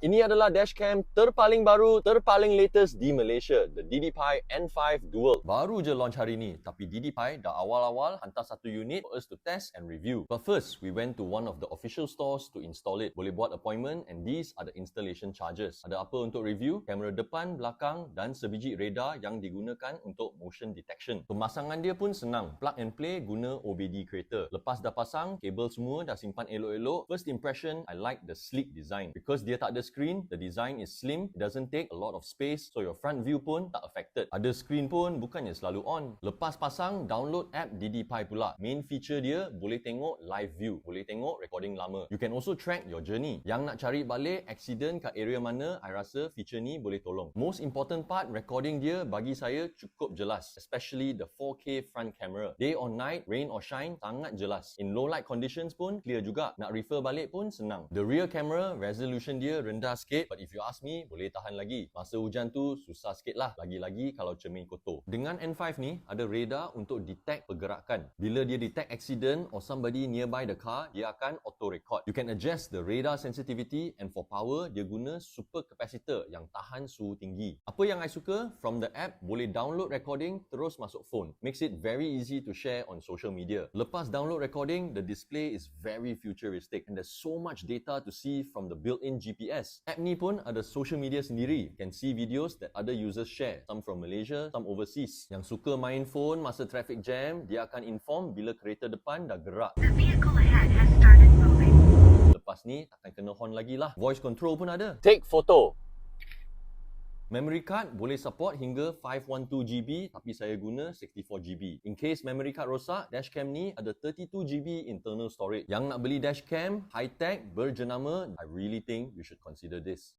Ini adalah dashcam terpaling baru, terpaling latest di Malaysia, the DDPAI N5 Dual. Baru je launch hari ni, tapi DDPAI dah awal-awal hantar satu unit for us to test and review. But first, we went to one of the official stores to install it. Boleh buat appointment and these are the installation charges. Ada apa untuk review? Kamera depan, belakang dan sebiji radar yang digunakan untuk motion detection. Pemasangan dia pun senang. Plug and play guna OBD creator. Lepas dah pasang, kabel semua dah simpan elok-elok. First impression, I like the sleek design. Because dia tak ada screen, the design is slim, it doesn't take a lot of space, so your front view pun tak affected. Ada screen pun bukannya selalu on. Lepas pasang, download app DDPAI pula. Main feature dia, boleh tengok live view, boleh tengok recording lama. You can also track your journey. Yang nak cari balik accident kat area mana, I rasa feature ni boleh tolong. Most important part, recording dia bagi saya cukup jelas, especially the 4K front camera. Day or night, rain or shine, sangat jelas. In low light conditions pun clear juga. Nak refer balik pun senang. The rear camera, resolution dia rendah sikit, but if you ask me, boleh tahan lagi. Masa hujan tu susah sikit lah, lagi-lagi kalau cermin kotor. Dengan N5 ni, ada radar untuk detect pergerakan. Bila dia detect accident or somebody nearby the car, dia akan auto record. You can adjust the radar sensitivity and for power, dia guna super capacitor yang tahan suhu tinggi. Apa yang I suka? From the app, boleh download recording terus masuk phone. Makes it very easy to share on social media. Lepas download recording, the display is very futuristic and there's so much data to see from the built-in GPS. App ni pun ada social media sendiri. You can see videos that other users share. Some from Malaysia, some overseas. Yang suka main phone masa traffic jam, dia akan inform bila kereta depan dah gerak. The vehicle ahead has started moving. Lepas ni, takkan kena horn lagi lah. Voice control pun ada. Take photo. Memory card boleh support hingga 512GB tapi saya guna 64GB. In case memory card rosak, dashcam ni ada 32GB internal storage. Yang nak beli dashcam, high-tech, berjenama, I really think you should consider this.